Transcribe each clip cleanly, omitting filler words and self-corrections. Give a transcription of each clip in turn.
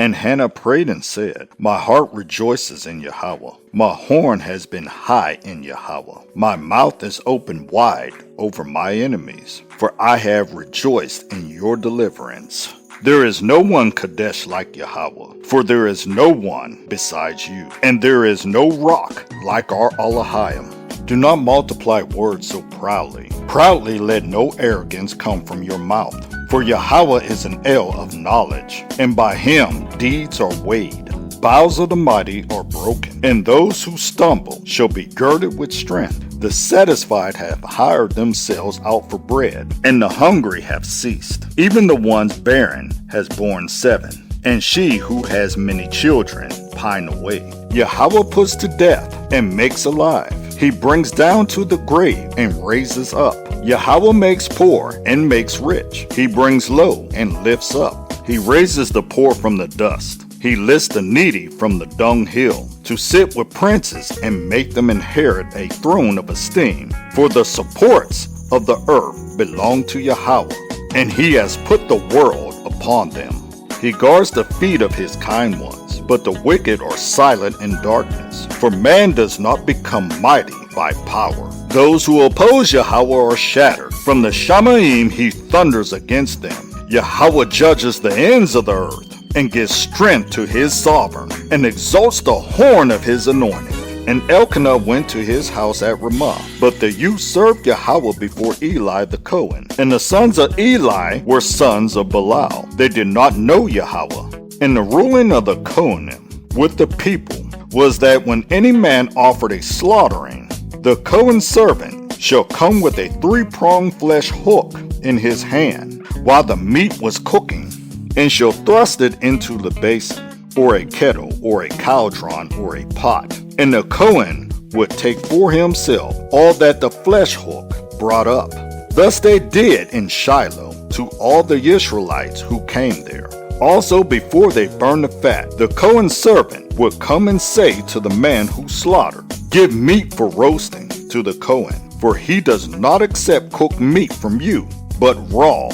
And Hannah prayed and said, My heart rejoices in Yahweh. My horn has been high in Yahweh. My mouth is open wide over my enemies, for I have rejoiced in your deliverance. There is no one Kadesh like Yahweh, for there is no one besides you, and there is no rock like our Elohim. Do not multiply words so proudly. Proudly let no arrogance come from your mouth. For Yahweh is an El of knowledge, and by him deeds are weighed. Bows of the mighty are broken, and those who stumble shall be girded with strength. The satisfied have hired themselves out for bread, and the hungry have ceased. Even the ones barren has borne 7, and she who has many children pine away. Yahweh puts to death and makes alive. He brings down to the grave and raises up. Yahweh makes poor and makes rich. He brings low and lifts up. He raises the poor from the dust. He lifts the needy from the dunghill, to sit with princes and make them inherit a throne of esteem. For the supports of the earth belong to Yahweh, and he has put the world upon them. He guards the feet of his kind ones, but the wicked are silent in darkness. For man does not become mighty by power. Those who oppose Yahweh are shattered. From the Shamaim he thunders against them. Yahweh judges the ends of the earth, and gives strength to his sovereign, and exalts the horn of his anointing. And Elkanah went to his house at Ramah. But the youth served Yahweh before Eli the Cohen. And the sons of Eli were sons of Belial. They did not know Yahweh. And the ruling of the Cohenim with the people was that when any man offered a slaughtering, the Cohen servant shall come with a 3-pronged flesh hook in his hand while the meat was cooking, and shall thrust it into the basin, or a kettle, or a cauldron, or a pot. And the Cohen would take for himself all that the flesh hook brought up. Thus they did in Shiloh to all the Israelites who came there. Also before they burned the fat, the Cohen's servant would come and say to the man who slaughtered, Give meat for roasting to the Cohen, for he does not accept cooked meat from you, but raw.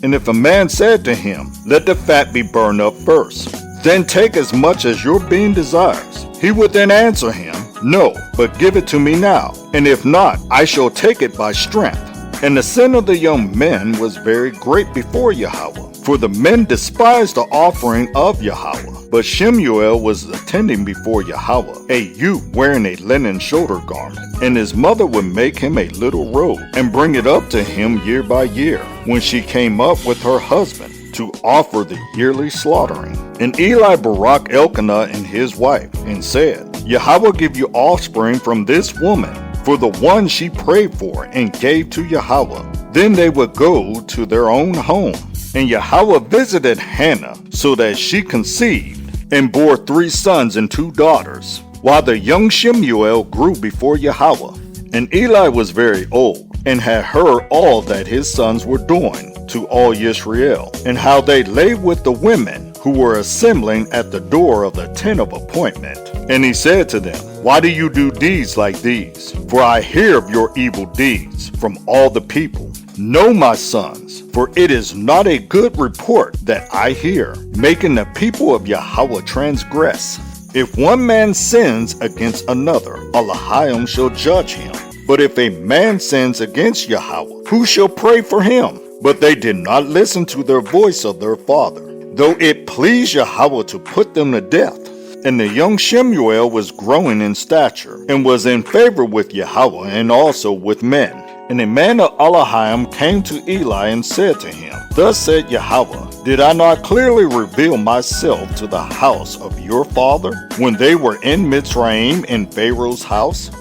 And if a man said to him, Let the fat be burned up first, then take as much as your being desires, he would then answer him, No, but give it to me now, and if not, I shall take it by strength. And the sin of the young men was very great before Yahweh, for the men despised the offering of Yahweh. But Shemuel was attending before Yahweh, a youth wearing a linen shoulder garment, and his mother would make him a little robe, and bring it up to him year by year, when she came up with her husband, to offer the yearly slaughtering. And Eli barak Elkanah and his wife, and said, Yahweh give you offspring from this woman, for the one she prayed for and gave to Yahweh. Then they would go to their own home. And Yahweh visited Hannah, so that she conceived, and bore 3 sons and 2 daughters, while the young Shemuel grew before Yahweh. And Eli was very old, and had heard all that his sons were doing to all Israel, and how they lay with the women who were assembling at the door of the tent of appointment. And he said to them, Why do you do deeds like these? For I hear of your evil deeds from all the people. Know, my sons, for it is not a good report that I hear, making the people of Yahweh transgress. If one man sins against another, Elohim shall judge him. But if a man sins against Yahweh, who shall pray for him? But they did not listen to their voice of their father, though it pleased Yahweh to put them to death. And the young Shemuel was growing in stature, and was in favor with Yahweh and also with men. And a man of Elohim came to Eli and said to him, Thus said Yahweh, Did I not clearly reveal myself to the house of your father, when they were in Mitzrayim in Pharaoh's house?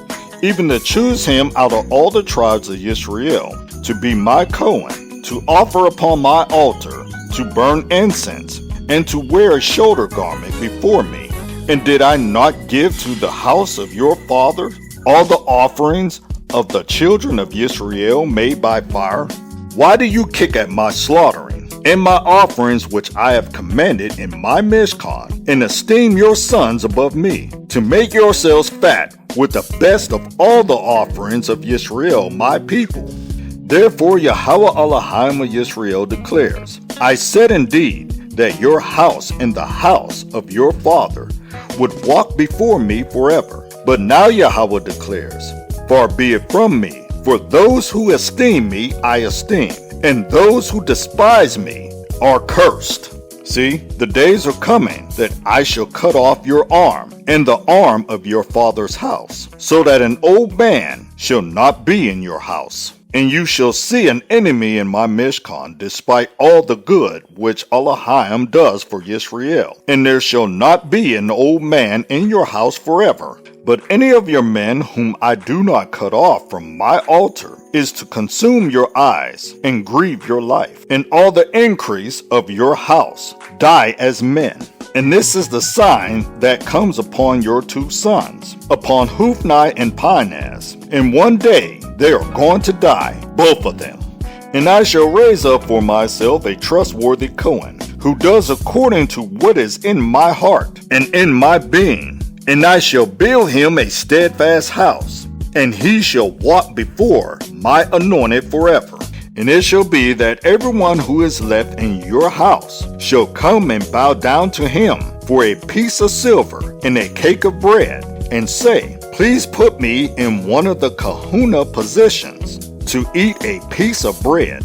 Even to choose him out of all the tribes of Israel, to be my Cohen, to offer upon my altar, to burn incense, and to wear a shoulder garment before me. And did I not give to the house of your father all the offerings of the children of Israel made by fire? Why do you kick at my slaughtering, and my offerings which I have commanded in my Mishkan, and esteem your sons above me, to make yourselves fat with the best of all the offerings of Israel my people? Therefore Yahweh Elohim of Israel declares, I said indeed, that your house and the house of your father would walk before me forever. But now Yahweh declares, far be it from me, for those who esteem me I esteem, and those who despise me are cursed. See, the days are coming that I shall cut off your arm and the arm of your father's house, so that an old man shall not be in your house. And you shall see an enemy in my Mishkan, despite all the good which Elohim does for Yisrael. And there shall not be an old man in your house forever. But any of your men whom I do not cut off from my altar is to consume your eyes and grieve your life, and all the increase of your house die as men. And this is the sign that comes upon your two sons, upon Hophni and Pinehas. In one day they are going to die, both of them. And I shall raise up for myself a trustworthy Cohen, who does according to what is in my heart and in my being. And I shall build him a steadfast house, and he shall walk before my anointed forever. And it shall be that everyone who is left in your house shall come and bow down to him for a piece of silver and a cake of bread, and say, please put me in one of the kahuna positions to eat a piece of bread.